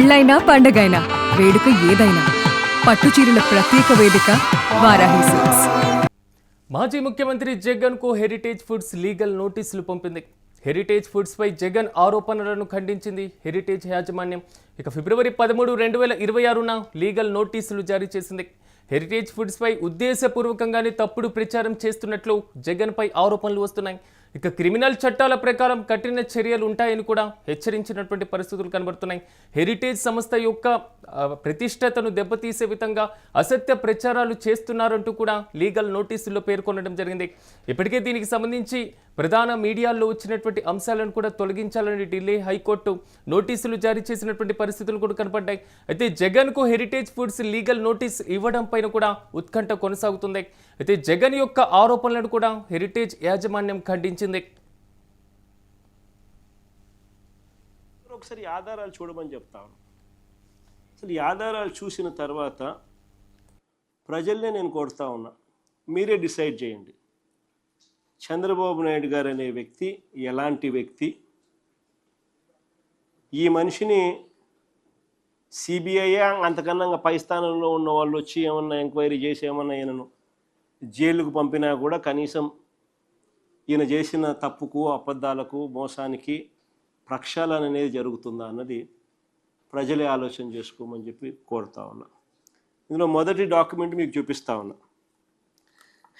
పెళ్ళైనా పండగైనా వేడుక ఏదైనా పట్టుచీరల ప్రత్యేక వేదిక వారాహి సిల్క్స్. మాజీ ముఖ్యమంత్రి జగన్ కు హెరిటేజ్ ఫుడ్స్ లీగల్ నోటీసులు పంపింది. హెరిటేజ్ ఫుడ్స్ పై జగన్ ఆరోపణలను ఖండించింది హెరిటేజ్ యాజమాన్యం. ఇక ఫిబ్రవరి 13, 2026న లీగల్ నోటీసులు జారీ చేసింది. హెరిటేజ్ ఫుడ్స్ పై ఉద్దేశపూర్వకంగానే తప్పుడు ప్రచారం చేస్తున్నట్లు జగన్ పై ఆరోపణలు వస్తున్నాయి. ఇక క్రిమినల్ చట్టాల ప్రకారం కఠిన చర్యలు ఉంటాయని కూడా హెచ్చరించినటువంటి పరిస్థితులు కనబడుతున్నాయి. హెరిటేజ్ సంస్థ యొక్క ప్రతిష్టతను దెబ్బతీసే విధంగా అసత్య ప్రచారాలు చేస్తున్నారంటూ కూడా లీగల్ నోటీసుల్లో పేర్కొనడం జరిగింది. ఇప్పటికే దీనికి సంబంధించి ప్రధాన మీడియాల్లో వచ్చినటువంటి అంశాలను కూడా తొలగించాలని ఢిల్లీ హైకోర్టు నోటీసులు జారీ చేసినటువంటి పరిస్థితులు కూడా కనపడ్డాయి. అయితే జగన్కు హెరిటేజ్ ఫుడ్స్ లీగల్ నోటీస్ ఇవ్వడం పైన కూడా ఉత్కంఠ కొనసాగుతుంది. అయితే జగన్ యొక్క ఆరోపణలను కూడా హెరిటేజ్ యాజమాన్యం ఖండించింది. ఒకసారి ఆధారాలు చూడమని చెప్తాను. అసలు ఈ ఆధారాలు చూసిన తర్వాత ప్రజల్నే నేను కోరుతా ఉన్నా, మీరే డిసైడ్ చేయండి. చంద్రబాబు నాయుడు గారు అనే వ్యక్తి ఎలాంటి వ్యక్తి? ఈ మనిషిని సిబిఐ అంతకన్నా పై స్థానంలో ఉన్న వాళ్ళు వచ్చి ఏమన్నా ఎంక్వైరీ చేసి ఏమన్నా ఈయనను జైలుకు పంపినా కూడా కనీసం ఈయన చేసిన తప్పుకు, అబద్ధాలకు, మోసానికి ప్రక్షాళన అనేది జరుగుతుందా అన్నది ప్రజలే ఆలోచన చేసుకోమని చెప్పి కోరుతా ఉన్నా. ఇందులో మొదటి డాక్యుమెంట్ మీకు చూపిస్తా ఉన్నా.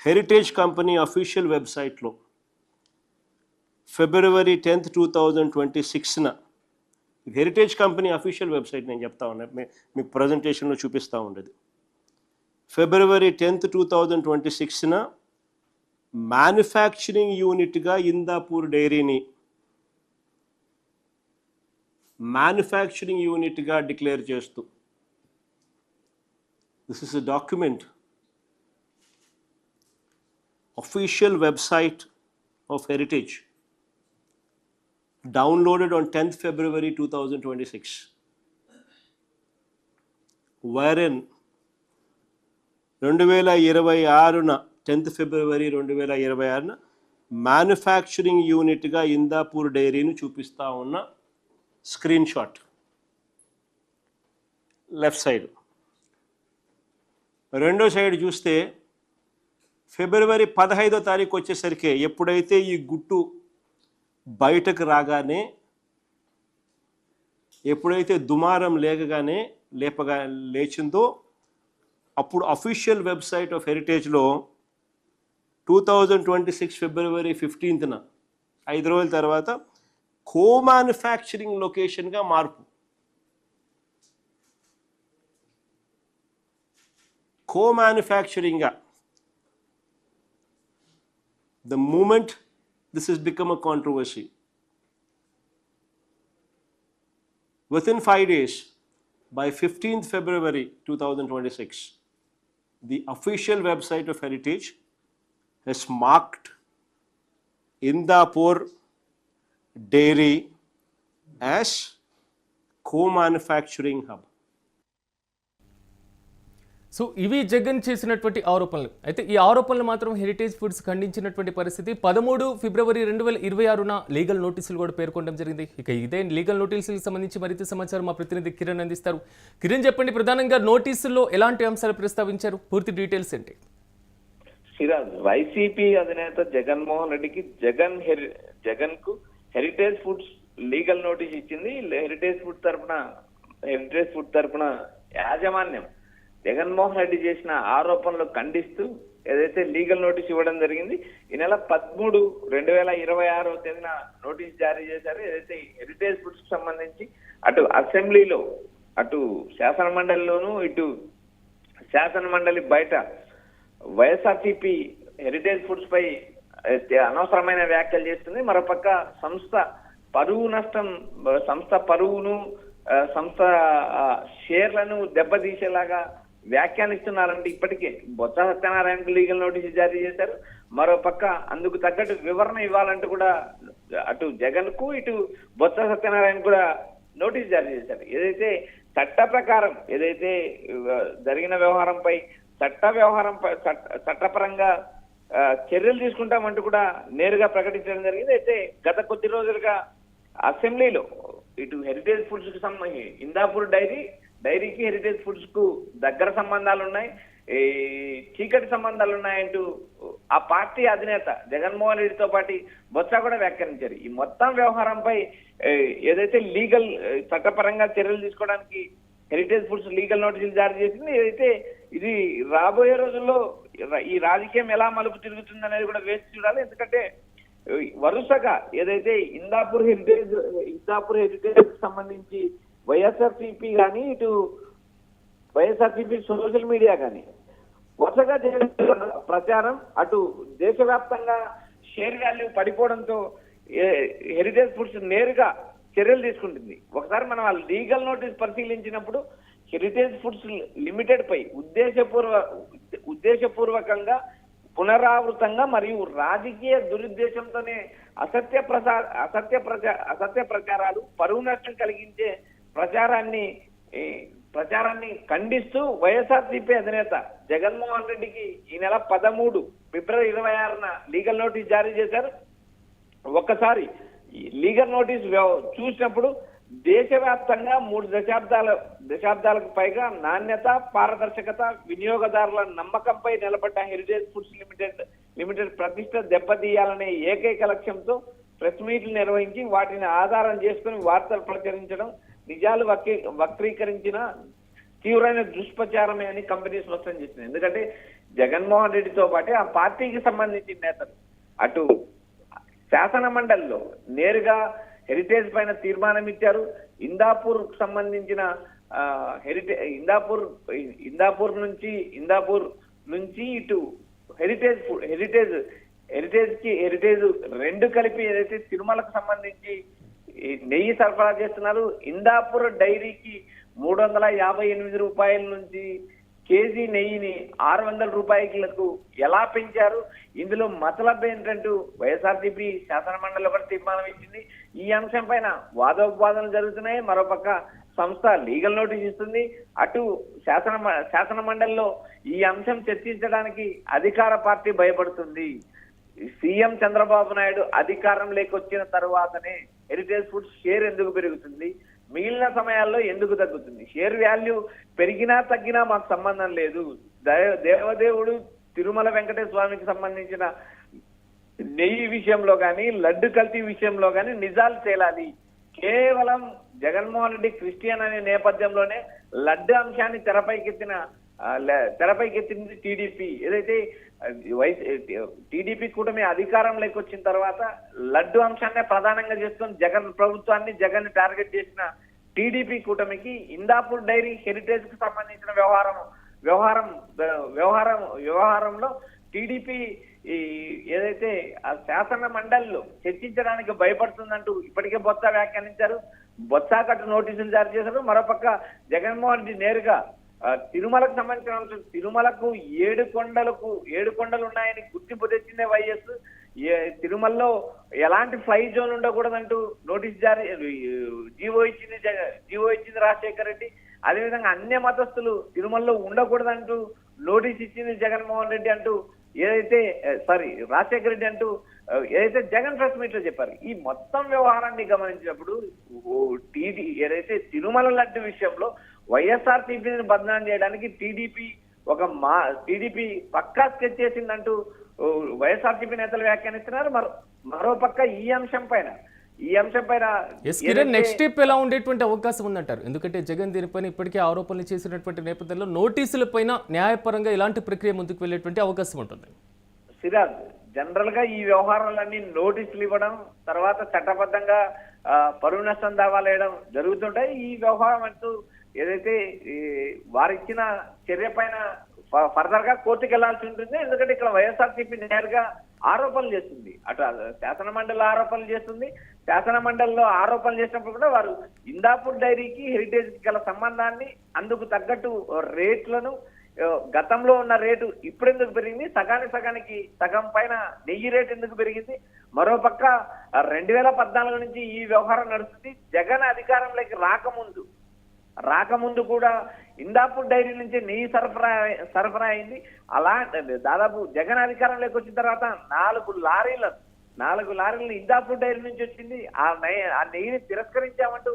హెరిటేజ్ కంపెనీ అఫీషియల్ వెబ్సైట్లో ఫిబ్రవరి 10, 2026న హెరిటేజ్ కంపెనీ అఫీషియల్ వెబ్సైట్ నేను చెప్తా ఉన్నా, మీకు ప్రజెంటేషన్లో చూపిస్తూ ఉండేది. ఫిబ్రవరి 10, 2026న మ్యానుఫ్యాక్చరింగ్ యూనిట్గా ఇందాపూర్ డైరీని మ్యానుఫ్యాక్చరింగ్ యూనిట్గా డిక్లేర్ చేస్తూ, this is a document, official website of Heritage, downloaded on 10th February 2026, wherein 2026న 10th February 2026న మ్యానుఫ్యాక్చరింగ్ యూనిట్గా ఇందాపూర్ డైరీని చూపిస్తూ ఉన్న స్క్రీన్ షాట్ లెఫ్ట్ సైడ్. రెండో సైడ్ చూస్తే ఫిబ్రవరి 15వ తారీఖు వచ్చేసరికి ఎప్పుడైతే ఈ గుట్టు బయటకు రాగానే, ఎప్పుడైతే దుమారం లేచిందో అప్పుడు అఫీషియల్ వెబ్సైట్ ఆఫ్ హెరిటేజ్లో 2026 ఫిబ్రవరి 15న 5 రోజుల తర్వాత కో మ్యానుఫ్యాక్చరింగ్ లొకేషన్గా మార్పు. కో మ్యానుఫ్యాక్చరింగ్గా. The moment this has become a controversy, within 5 days, by 15th February 2026, the official website of Heritage has marked Indapur Dairy as co-manufacturing hub. So ఇవి జగన్ చేసినటువంటి ఆరోపణలు. అయితే ఈ ఆరోపణలు మాత్రం హెరిటేజ్ ఫుడ్స్ ఖండించినటువంటి పరిస్థితి. 13 ఫిబ్రవరి 2026న లీగల్ నోటీసులు కూడా పేర్కొనడం జరిగింది. ఇక ఇదే లీగల్ నోటీసులకు సంబంధించి మరింత సమాచారం మా ప్రతినిధి కిరణ్ అందిస్తారు. కిరణ్, చెప్పండి, ప్రధానంగా నోటీసుల్లో ఎలాంటి అంశాలు ప్రస్తావించారు? పూర్తి డీటెయిల్స్ ఏంటి? సిరాజ్, వైసీపీ అధినేత జగన్మోహన్ రెడ్డికి జగన్ కు హెరిటేజ్ ఫుడ్స్ లీగల్ నోటీస్ ఇచ్చింది. హెరిటేజ్ ఫుడ్ తరపున యాజమాన్యం జగన్మోహన్ రెడ్డి చేసిన ఆరోపణలు ఖండిస్తూ ఏదైతే లీగల్ నోటీస్ ఇవ్వడం జరిగింది. ఈ నెల 13, 2026వ తేదీన నోటీస్ జారీ చేశారు. ఏదైతే హెరిటేజ్ ఫుడ్స్ కు సంబంధించి అటు అసెంబ్లీలో, అటు శాసనమండలిలోను, ఇటు శాసనమండలి బయట వైఎస్ఆర్సీపీ హెరిటేజ్ ఫుడ్స్ పై అనవసరమైన వ్యాఖ్యలు చేస్తుంది. మరోపక్క సంస్థ పరువును, సంస్థ షేర్లను దెబ్బతీసేలాగా వ్యాఖ్యానిస్తున్నారంటే ఇప్పటికే బొత్స సత్యనారాయణకు లీగల్ నోటీసు జారీ చేశారు. మరోపక్క అందుకు తగ్గట్టు వివరణ ఇవ్వాలంటూ కూడా అటు జగన్ కు, ఇటు బొత్స సత్యనారాయణ కూడా నోటీసు జారీ చేశారు. ఏదైతే చట్ట ప్రకారం ఏదైతే జరిగిన వ్యవహారంపై చట్టపరంగా చర్యలు తీసుకుంటామంటూ కూడా నేరుగా ప్రకటించడం జరిగింది. అయితే గత కొద్ది రోజులుగా అసెంబ్లీలో ఇటు హెరిటేజ్ ఫుడ్స్ కు ఇందాపూర్ డైరీకి హెరిటేజ్ ఫుడ్స్ కు దగ్గర సంబంధాలు ఉన్నాయి, ఈ చీకటి సంబంధాలు ఉన్నాయంటూ ఆ పార్టీ అధినేత జగన్మోహన్ రెడ్డితో పాటు బొత్స కూడా వ్యాఖ్యానించారు. ఈ మొత్తం వ్యవహారంపై ఏదైతే లీగల్ చట్టపరంగా చర్యలు తీసుకోవడానికి హెరిటేజ్ ఫుడ్స్ లీగల్ నోటీసులు జారీ చేసింది, ఏదైతే ఇది రాబోయే రోజుల్లో ఈ రాజకీయం ఎలా మలుపు తిరుగుతుంది అనేది కూడా వేసి చూడాలి. ఎందుకంటే వరుసగా ఏదైతే ఇందాపూర్ హెరిటేజ్ సంబంధించి వైఎస్ఆర్సీపీ కానీ ఇటు వైఎస్ఆర్సీపీ సోషల్ మీడియా కానీ వరుసగా ప్రచారం, అటు దేశవ్యాప్తంగా షేర్ వాల్యూ పడిపోవడంతో హెరిటేజ్ ఫుడ్స్ నేరుగా చర్యలు తీసుకుంటుంది. ఒకసారి మనం ఆ లీగల్ నోటీస్ పరిశీలించినప్పుడు హెరిటేజ్ ఫుడ్స్ లిమిటెడ్ పై ఉద్దేశపూర్వకంగా పునరావృతంగా మరియు రాజకీయ దురుద్దేశంతోనే అసత్య ప్రచారాలు, పరువు నష్టం కలిగించే ప్రచారాన్ని ఖండిస్తూ వైఎస్ఆర్సీపీ అధినేత జగన్మోహన్ రెడ్డికి ఈ నెల 13 ఫిబ్రవరి 26న లీగల్ నోటీస్ జారీ చేశారు. ఒక్కసారి లీగల్ నోటీస్ చూసినప్పుడు దేశవ్యాప్తంగా 3 దశాబ్దాలకు పైగా నాణ్యత, పారదర్శకత, వినియోగదారుల నమ్మకంపై నిలబడ్డ హెరిటేజ్ ఫుడ్స్ లిమిటెడ్ ప్రతిష్ట దెబ్బతీయాలనే ఏకైక లక్ష్యంతో ప్రెస్ మీట్లు నిర్వహించి వాటిని ఆధారం చేసుకుని వార్తలు ప్రచురించడం నిజాలు వక్రీకరించిన తీవ్రమైన దుష్ప్రచారమే అని కంపెనీ స్పష్టం చేసింది. ఎందుకంటే జగన్మోహన్ రెడ్డితో పాటే ఆ పార్టీకి సంబంధించిన నేతలు అటు శాసన మండలిలో నేరుగా హెరిటేజ్ పైన తీర్మానం ఇచ్చారు. ఇందాపూర్ సంబంధించిన ఇందాపూర్ నుంచి ఇటు హెరిటేజ్ రెండు కలిపి ఏదైతే తిరుమలకు సంబంధించి నెయ్యి సరఫరా చేస్తున్నారు. ఇందాపూర్ డైరీకి 358 రూపాయల నుంచి కేజీ నెయ్యిని 600 రూపాయలకు ఎలా పెంచారు, ఇందులో మతలబ్ ఏంటంటూ వైఎస్ఆర్సీపీ శాసన మండలిలో కూడా తీర్మానం ఇచ్చింది. ఈ అంశం పైన వాదోపవాదనలు జరుగుతున్నాయి. మరోపక్క సంస్థ లీగల్ నోటీస్ ఇస్తుంది. అటు శాసన మండలిలో ఈ అంశం చర్చించడానికి అధికార పార్టీ భయపడుతుంది. సీఎం చంద్రబాబు నాయుడు అధికారం లేకొచ్చిన తరువాతనే హెరిటేజ్ ఫుడ్స్ షేర్ ఎందుకు పెరుగుతుంది, మిగిలిన సమయాల్లో ఎందుకు తగ్గుతుంది? షేర్ వాల్యూ పెరిగినా తగ్గినా మాకు సంబంధం లేదు. దేవదేవుడు తిరుమల వెంకటేశ్వర స్వామికి సంబంధించిన నెయ్యి విషయంలో కానీ, లడ్డు కల్తీ విషయంలో కానీ నిజాలు తేలాలి. కేవలం జగన్మోహన్ రెడ్డి క్రిస్టియన్ అనే నేపథ్యంలోనే లడ్డు అంశాన్ని తెరపైకెత్తింది టీడీపీ. ఏదైతే టీడీపీ కూటమి అధికారంలోకి వచ్చిన తర్వాత లడ్డు అంశాన్ని ప్రధానంగా చేసుకుని జగన్ టార్గెట్ చేసిన టీడీపీ కూటమికి ఇందాపూర్ డైరీ హెరిటేజ్ కు సంబంధించిన వ్యవహారంలో టీడీపీ ఏదైతే ఆ శాసన మండలిలో చర్చించడానికి భయపడుతుందంటూ ఇప్పటికే బొత్స వ్యాఖ్యానించారు. బొత్సకట్టు నోటీసులు జారీ చేశారు. మరోపక్క జగన్మోహన్ రెడ్డి నేరుగా తిరుమలకు సంబంధించిన అంశం, తిరుమలకు 7 కొండలు ఉన్నాయని గుర్తింపు తెచ్చిందే వైఎస్. తిరుమలలో ఎలాంటి ఫ్లై జోన్ ఉండకూడదంటూ నోటీస్ జీవో ఇచ్చింది రాజశేఖర రెడ్డి. అదేవిధంగా అన్య మతస్థులు తిరుమలలో ఉండకూడదంటూ నోటీస్ ఇచ్చింది జగన్మోహన్ రెడ్డి అంటూ రాజశేఖర రెడ్డి అంటూ ఏదైతే జగన్ ప్రెస్ మీట్ లో చెప్పారు. ఈ మొత్తం వ్యవహారాన్ని గమనించినప్పుడు ఏదైతే తిరుమల లడ్డు విషయంలో వైఎస్ఆర్సీపీని బదనాం చేయడానికి టీడీపీ పక్కా స్కెచ్ చేసిందంటూ వైఎస్ఆర్సీపీ నేతలు వ్యాఖ్యానిస్తున్నారు. మరోపక్క ఈ అంశం పైన నెక్స్ట్ స్టెప్ ఎలా ఉండేటువంటి అవకాశం ఉందంటారు? ఎందుకంటే జగన్ దీనిపైన ఇప్పటికే ఆరోపణలు చేసినటువంటి నేపథ్యంలో నోటీసుల పైన న్యాయపరంగా ఎలాంటి ప్రక్రియ ముందుకు వెళ్ళేటువంటి అవకాశం ఉంటుంది? సిరాజ్, జనరల్ గా ఈ వ్యవహారాలన్నీ నోటీసులు ఇవ్వడం, తర్వాత చట్టబద్ధంగా పరువు నష్టం దావాలు వేయడం జరుగుతుంటాయి. ఈ వ్యవహారం అంటూ ఏదైతే వారిచ్చిన చర్య పైన ఫర్దర్ గా కోర్టుకు వెళ్లాల్సి ఉంటుంది. ఎందుకంటే ఇక్కడ వైఎస్ఆర్సీపీ నేరుగా ఆరోపణలు చేస్తుంది. అటు శాసన మండలి ఆరోపణలు చేస్తుంది. శాసన మండలిలో ఆరోపణలు చేసినప్పుడు కూడా వారు ఇందాపూర్ డైరీకి హెరిటేజ్ కి గల సంబంధాన్ని, అందుకు తగ్గట్టు రేట్లను, గతంలో ఉన్న రేటు ఇప్పుడు ఎందుకు పెరిగింది, సగానికి సగం పైన నెయ్యి రేటు ఎందుకు పెరిగింది, మరోపక్క 2014 నుంచి ఈ వ్యవహారం నడుస్తుంది. జగన్ అధికారంలోకి రాకముందు కూడా ఇందాపూర్ డైరీ నుంచి నెయ్యి సరఫరా అయింది. అలా దాదాపు జగన్ అధికారంలోకి వచ్చిన తర్వాత 4 లారీలు ఇందాపూర్ డైరీ నుంచి వచ్చింది. ఆ నెయ్యిని తిరస్కరించామంటూ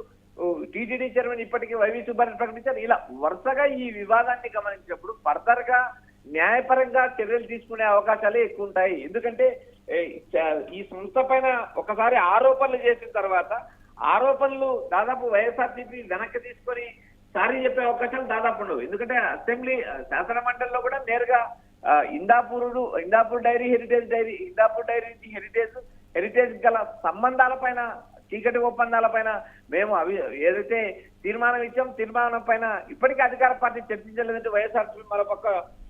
టీటీడీ చైర్మన్ ఇప్పటికీ వైవి సుబ్బారెడ్డి ప్రకటించారు. ఇలా వరుసగా ఈ వివాదాన్ని గమనించినప్పుడు ఫర్దర్ గా న్యాయపరంగా చర్యలు తీసుకునే అవకాశాలే ఎక్కువ ఉంటాయి. ఎందుకంటే ఈ సంస్థ పైన ఒకసారి ఆరోపణలు చేసిన తర్వాత ఆరోపణలు దాదాపు వైఎస్ఆర్సీపీ వెనక్కి తీసుకొని సారీ చెప్పే అవకాశాలు దాదాపు ఉండవు. ఎందుకంటే అసెంబ్లీ శాసన మండలిలో కూడా నేరుగా ఇందాపూర్ డైరీ నుంచి హెరిటేజ్ గల సంబంధాల పైన, చీకటి ఒప్పందాల పైన మేము ఏదైతే తీర్మానం ఇచ్చాం, తీర్మానం పైన ఇప్పటికీ అధికార పార్టీ చర్చించలేదంటే వైఎస్ఆర్సీపీ మరోపక్క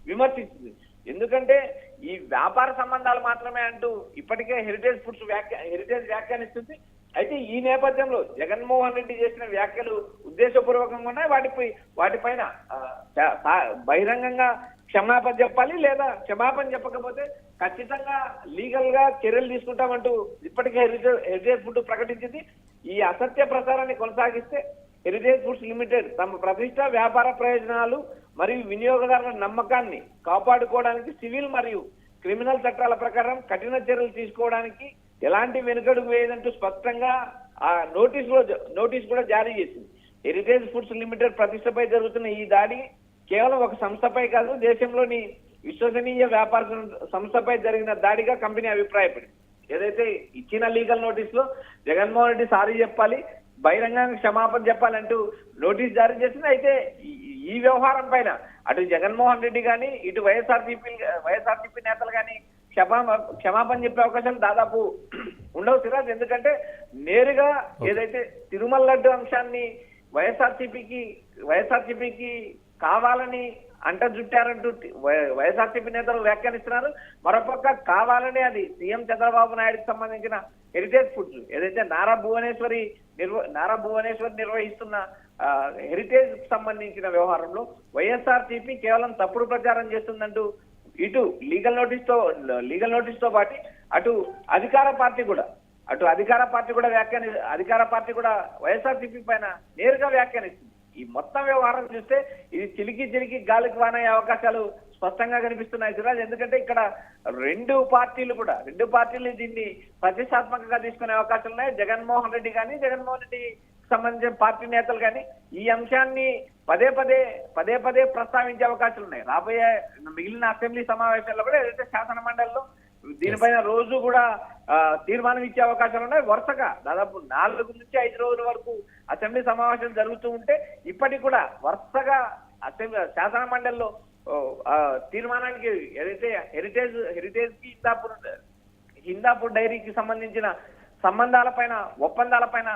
విమర్శించింది. ఎందుకంటే ఈ వ్యాపార సంబంధాలు మాత్రమే అంటూ ఇప్పటికే హెరిటేజ్ వ్యాఖ్యానిస్తుంది. అయితే ఈ నేపథ్యంలో జగన్మోహన్ రెడ్డి చేసిన వ్యాఖ్యలు ఉద్దేశపూర్వకంగా ఉన్నాయి. వాటిపైన బహిరంగంగా క్షమాపణ చెప్పాలి, లేదా క్షమాపణ చెప్పకపోతే ఖచ్చితంగా లీగల్ గా చర్యలు తీసుకుంటామంటూ ఇప్పటికే హెరిటేజ్ ఫుడ్ ప్రకటించింది. ఈ అసత్య ప్రచారాన్ని కొనసాగిస్తే హెరిటేజ్ ఫుడ్స్ లిమిటెడ్ తమ ప్రతిష్ట, వ్యాపార ప్రయోజనాలు మరియు వినియోగదారుల నమ్మకాన్ని కాపాడుకోవడానికి సివిల్ మరియు క్రిమినల్ చట్టాల ప్రకారం కఠిన చర్యలు తీసుకోవడానికి ఎలాంటి వెనుకడుగు వేయదంటూ స్పష్టంగా ఆ నోటీస్ కూడా జారీ చేసింది. హెరిటేజ్ ఫుడ్స్ లిమిటెడ్ ప్రతిష్టపై జరుగుతున్న ఈ దాడి కేవలం ఒక సంస్థపై కాదు, దేశంలోని విశ్వసనీయ వ్యాపార సంస్థపై జరిగిన దాడిగా కంపెనీ అభిప్రాయపడింది. ఏదైతే ఇచ్చిన లీగల్ నోటీస్ లో జగన్మోహన్ రెడ్డి సారీ చెప్పాలి, బహిరంగంగా క్షమాపణ చెప్పాలంటూ నోటీస్ జారీ చేసింది. అయితే ఈ వ్యవహారం పైన అటు జగన్మోహన్ రెడ్డి కానీ, ఇటు వైఎస్ఆర్సీపీ నేతలు కానీ క్షమాపణ చెప్పే అవకాశాలు దాదాపు ఉండవు సిరాజ్. ఎందుకంటే నేరుగా ఏదైతే తిరుమల లడ్డు అంశాన్ని వైఎస్ఆర్సీపీకి కావాలని అంటజుట్టారంటూ వైఎస్ఆర్సీపీ నేతలు వ్యాఖ్యానిస్తున్నారు. మరోపక్క కావాలని అది సీఎం చంద్రబాబు నాయుడుకి సంబంధించిన హెరిటేజ్ ఫుడ్స్ ఏదైతే నారా భువనేశ్వర్ నిర్వహిస్తున్న హెరిటేజ్ కు సంబంధించిన వ్యవహారంలో వైఎస్ఆర్సీపీ కేవలం తప్పుడు ప్రచారం చేస్తుందంటూ ఇటు లీగల్ నోటీస్ తో పాటు అటు అధికార పార్టీ కూడా వైఎస్ఆర్సీపీ పైన నేరుగా వ్యాఖ్యానిస్తుంది. ఈ మొత్తం వ్యవహారం చూస్తే ఇది చిలికి గాలికి వానయ్యే అవకాశాలు స్పష్టంగా కనిపిస్తున్నాయి సిరాజ్. ఎందుకంటే ఇక్కడ రెండు పార్టీలు దీన్ని ప్రతిష్టాత్మకంగా తీసుకునే అవకాశాలు ఉన్నాయి. జగన్మోహన్ రెడ్డి సంబంధించిన పార్టీ నేతలు కానీ ఈ అంశాన్ని పదే పదే ప్రస్తావించే అవకాశాలు ఉన్నాయి. రాబోయే మిగిలిన అసెంబ్లీ సమావేశాల్లో కూడా ఏదైతే శాసన మండలిలో దీనిపైన రోజు కూడా తీర్మానం ఇచ్చే అవకాశాలు ఉన్నాయి. వరుసగా దాదాపు 4 నుంచి 5 రోజుల వరకు అసెంబ్లీ సమావేశాలు జరుగుతూ ఉంటే ఇప్పటికి కూడా వరుసగా శాసన మండలిలో తీర్మానానికి ఏదైతే హెరిటేజ్ కి హిందాపూర్ డైరీకి సంబంధించిన ఒప్పందాలపైన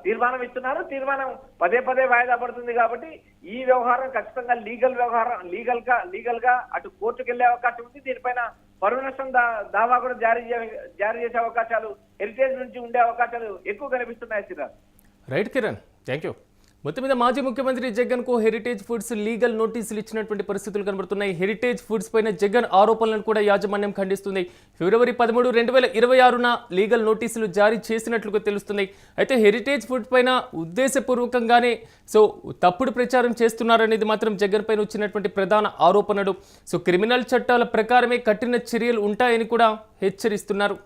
తీర్మానం ఇస్తున్నారు. తీర్మానం పదే వాయిదా పడుతుంది. కాబట్టి ఈ వ్యవహారం ఖచ్చితంగా లీగల్ గా అటు కోర్టుకు వెళ్లే అవకాశం ఉంది. దీనిపైన పరువు నష్టం దావా కూడా జారీ చేసే అవకాశాలు హెరిటేజ్ నుంచి ఉండే అవకాశాలు ఎక్కువ కనిపిస్తున్నాయి Sriram. Right Kiran, thank you. మొత్తం మీద మాజీ ముఖ్యమంత్రి జగన్కు హెరిటేజ్ ఫుడ్స్ లీగల్ నోటీసులు ఇచ్చినటువంటి పరిస్థితులు కనబడుతున్నాయి. హెరిటేజ్ ఫుడ్స్ పైన జగన్ ఆరోపణలను కూడా యాజమాన్యం ఖండిస్తుంది. ఫిబ్రవరి 13, 2026న లీగల్ నోటీసులు జారీ చేసినట్లుగా తెలుస్తుంది. అయితే హెరిటేజ్ ఫుడ్ పైన ఉద్దేశపూర్వకంగానే తప్పుడు ప్రచారం చేస్తున్నారనేది మాత్రం జగన్ పైన వచ్చినటువంటి ప్రధాన ఆరోపణలు. క్రిమినల్ చట్టాల ప్రకారమే కఠిన చర్యలు ఉంటాయని కూడా హెచ్చరిస్తున్నారు.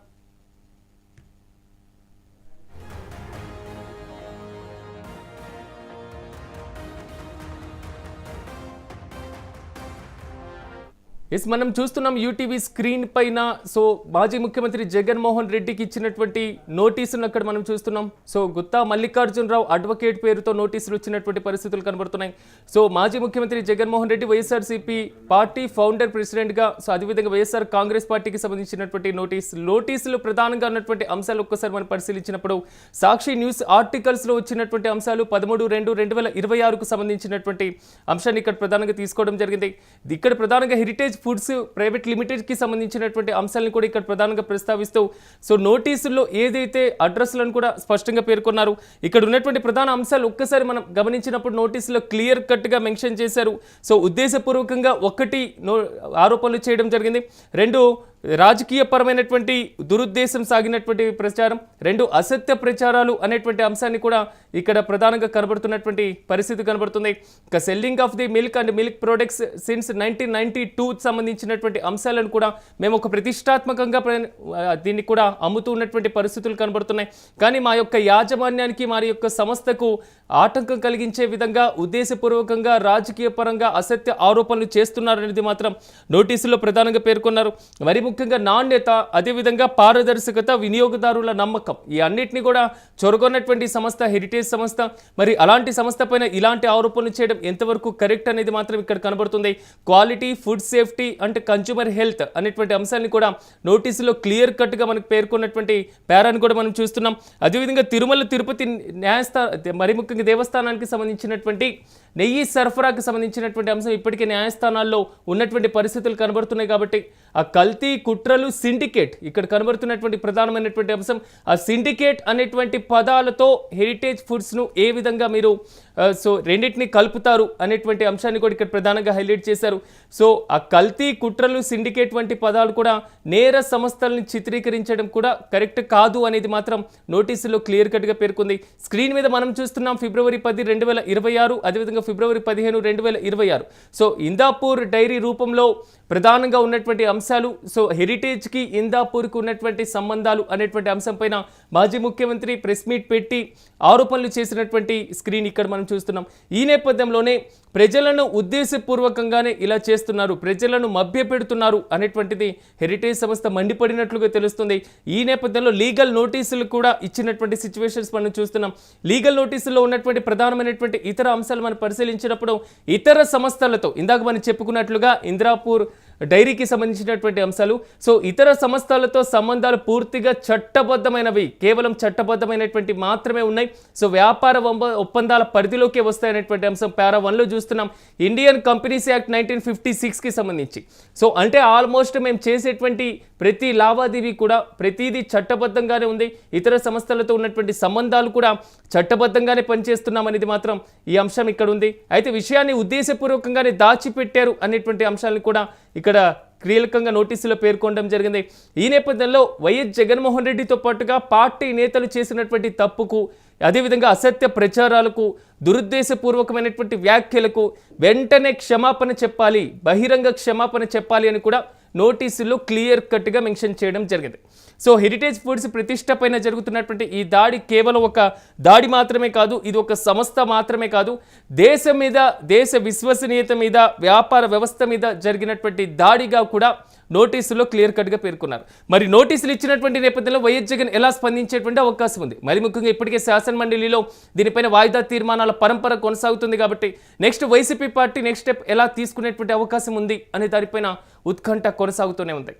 మనం చూస్తున్నాం యూటీవీ స్క్రీన్ పైన మాజీ ముఖ్యమంత్రి జగన్మోహన్ రెడ్డికి ఇచ్చినటువంటి నోటీసులను అక్కడ మనం చూస్తున్నాం. గుత్తా మల్లికార్జునరావు అడ్వకేట్ పేరుతో నోటీసులు ఇచ్చినటువంటి పరిస్థితులు కనబడుతున్నాయి. మాజీ ముఖ్యమంత్రి జగన్మోహన్ రెడ్డి వైఎస్ఆర్సీపీ పార్టీ ఫౌండర్ ప్రెసిడెంట్గా, అదేవిధంగా వైఎస్ఆర్ కాంగ్రెస్ పార్టీకి సంబంధించినటువంటి నోటీసులు ప్రధానంగా ఉన్నటువంటి అంశాలు ఒక్కసారి మనం పరిశీలించినప్పుడు సాక్షి న్యూస్ ఆర్టికల్స్లో వచ్చినటువంటి అంశాలు 13/2/2026కు సంబంధించినటువంటి అంశాన్ని ఇక్కడ ప్రధానంగా తీసుకోవడం జరిగింది. ఇక్కడ ప్రధానంగా హెరిటేజ్ ఫుడ్స్ ప్రైవేట్ లిమిటెడ్ కి సంబంధించినటువంటి అంశాలను కూడా ఇక్కడ ప్రధానంగా ప్రస్తావిస్తూ నోటీసుల్లో ఏదైతే అడ్రస్లను కూడా స్పష్టంగా పేర్కొన్నారు. ఇక్కడ ఉన్నటువంటి ప్రధాన అంశాలు ఒక్కసారి మనం గమనించినప్పుడు నోటీసులో క్లియర్ కట్ గా మెన్షన్ చేశారు. ఉద్దేశపూర్వకంగా 1 ఆరోపణలు చేయడం జరిగింది. 2 రాజకీయపరమైనటువంటి దురుద్దేశం సాగినటువంటి ప్రచారం, 2 అసత్య ప్రచారాలు అనేటువంటి అంశాన్ని కూడా ఇక్కడ ప్రధానంగా కనబడుతున్నటువంటి పరిస్థితి కనబడుతుంది. ఇక selling of the milk and milk products since 1992 సంబంధించినటువంటి అంశాలను కూడా మేము ఒక ప్రతిష్టాత్మకంగా దీన్ని కూడా అమ్ముతూ ఉన్నటువంటి పరిస్థితులు కనబడుతున్నాయి. కానీ మా యొక్క యాజమాన్యానికి మా యొక్క సంస్థకు ఆటంకం కలిగించే విధంగా ఉద్దేశపూర్వకంగా రాజకీయ పరంగా అసత్య ఆరోపణలు చేస్తున్నారనేది మాత్రం నోటీసులో ప్రధానంగా పేర్కొన్నారు. మరి ముఖ్యంగా నాణ్యత, అదేవిధంగా పారదర్శకత, వినియోగదారుల నమ్మకం, ఈ అన్నిటిని కూడా చొరగొన్నటువంటి సంస్థ హెరిటేజ్ సంస్థ. మరి అలాంటి సంస్థ పైన ఇలాంటి ఆరోపణలు చేయడం ఎంతవరకు కరెక్ట్ అనేది మాత్రం ఇక్కడ కనబడుతుంది. Quality, food safety and consumer health అనేటువంటి అంశాన్ని కూడా నోటీసులో క్లియర్ కట్గా మనకు పేర్కొన్నటువంటి పేరాన్ని కూడా మనం చూస్తున్నాం. అదేవిధంగా తిరుమల తిరుపతి మరి ముఖ్యంగా దేవస్థానానికి సంబంధించినటువంటి నెయ్యి సరఫరాకు సంబంధించినటువంటి అంశం ఇప్పటికే న్యాయస్థానాల్లో ఉన్నటువంటి పరిస్థితులు కనబడుతున్నాయి. కాబట్టి ఆ కల్తీ, కుట్రలు, సిండికేట్ ఇక్కడ కనబడుతున్నటువంటి ప్రధానమైనటువంటి అంశం. ఆ సిండికేట్ అనేటువంటి పదాలతో హెరిటేజ్ ఫుడ్స్ను ఏ విధంగా మీరు రెండింటిని కలుపుతారు అనేటువంటి అంశాన్ని కూడా ఇక్కడ ప్రధానంగా హైలైట్ చేశారు. సో ఆ కల్తీ, కుట్రలు, సిండికేట్ వంటి పదాలు కూడా నేర సంస్థలను చిత్రీకరించడం కూడా కరెక్ట్ కాదు అనేది మాత్రం నోటీసులో క్లియర్ కట్గా పేర్కొంది. స్క్రీన్ మీద మనం చూస్తున్నాం ఫిబ్రవరి 10, 2026, అదేవిధంగా ఫిబ్రవరి 15, 2026. సో ఇందాపూర్ డైరీ రూపంలో ప్రధానంగా ఉన్నటువంటి అంశాలు, సో హెరిటేజ్కి ఇందాపూర్కి ఉన్నటువంటి సంబంధాలు అనేటువంటి అంశం పైన మాజీ ముఖ్యమంత్రి ప్రెస్ మీట్ పెట్టి ఆరోపణలు చేసినటువంటి స్క్రీన్ ఇక్కడ మనం చూస్తున్నాం. ఈ నేపథ్యంలోనే ప్రజలను ఉద్దేశపూర్వకంగానే ఇలా చేస్తున్నారు, ప్రజలను మభ్యపెడుతున్నారు అనేటువంటిది హెరిటేజ్ సంస్థ మండిపడినట్లుగా తెలుస్తుంది. ఈ నేపథ్యంలో లీగల్ నోటీసులు కూడా ఇచ్చినటువంటి సిచ్యువేషన్స్ మనం చూస్తున్నాం. లీగల్ నోటీసుల్లో ఉన్నటువంటి ప్రధానమైనటువంటి ఇతర అంశాలు మనం పరిశీలించినప్పుడు ఇతర సంస్థలతో ఇందాక మనం చెప్పుకున్నట్లుగా ఇంద్రాపూర్ డైరీకి సంబంధించినటువంటి అంశాలు, సో ఇతర సంస్థలతో సంబంధాలు పూర్తిగా చట్టబద్ధమైనవి, కేవలం చట్టబద్ధమైనటువంటి మాత్రమే ఉన్నాయి. సో వ్యాపార ఒప్పందాల పరిధిలోకే వస్తాయనేటువంటి అంశం పారా 1లో చూస్తున్నాం. ఇండియన్ కంపెనీస్ యాక్ట్ 1956కి సంబంధించి, సో అంటే ఆల్మోస్ట్ మేము చేసేటువంటి ప్రతి లావాదేవీ కూడా ప్రతిదీ చట్టబద్ధంగానే ఉంది. ఇతర సంస్థలతో ఉన్నటువంటి సంబంధాలు కూడా చట్టబద్ధంగానే పనిచేస్తున్నాం అనేది మాత్రం ఈ అంశం ఇక్కడ ఉంది. అయితే విషయాన్ని ఉద్దేశపూర్వకంగానే దాచిపెట్టారు అనేటువంటి అంశాలను కూడా ఇక్కడ కీలకంగా నోటీసులో పేర్కొనడం జరిగింది. ఈ నేపథ్యంలో వైఎస్ జగన్మోహన్ రెడ్డితో పాటుగా పార్టీ నేతలు చేసినటువంటి తప్పుకు, అదేవిధంగా అసత్య ప్రచారాలకు, దురుద్దేశపూర్వకమైనటువంటి వ్యాఖ్యలకు వెంటనే క్షమాపణ చెప్పాలి, బహిరంగ క్షమాపణ చెప్పాలి అని కూడా నోటీసుల్లో క్లియర్ కట్గా మెన్షన్ చేయడం జరిగింది. సో హెరిటేజ్ ఫుడ్స్ ప్రతిష్ట పైన జరుగుతున్నటువంటి ఈ దాడి కేవలం ఒక దాడి మాత్రమే కాదు, ఇది ఒక సంస్థ మాత్రమే కాదు, దేశం మీద, దేశ విశ్వసనీయత మీద, వ్యాపార వ్యవస్థ మీద జరిగినటువంటి దాడిగా కూడా నోటీసులో క్లియర్ కట్గా పేర్కొన్నారు. మరి నోటీసులు ఇచ్చినటువంటి నేపథ్యంలో వైఎస్ జగన్ ఎలా స్పందించేటువంటి అవకాశం ఉంది? మరి ముఖ్యంగా ఇప్పటికే శాసనమండలిలో దీనిపైన వాయిదా తీర్మానాల పరంపర కొనసాగుతుంది. కాబట్టి next YCP party next step ఎలా తీసుకునేటువంటి అవకాశం ఉంది అనే దానిపైన ఉత్కంఠ కొనసాగుతూనే ఉంది.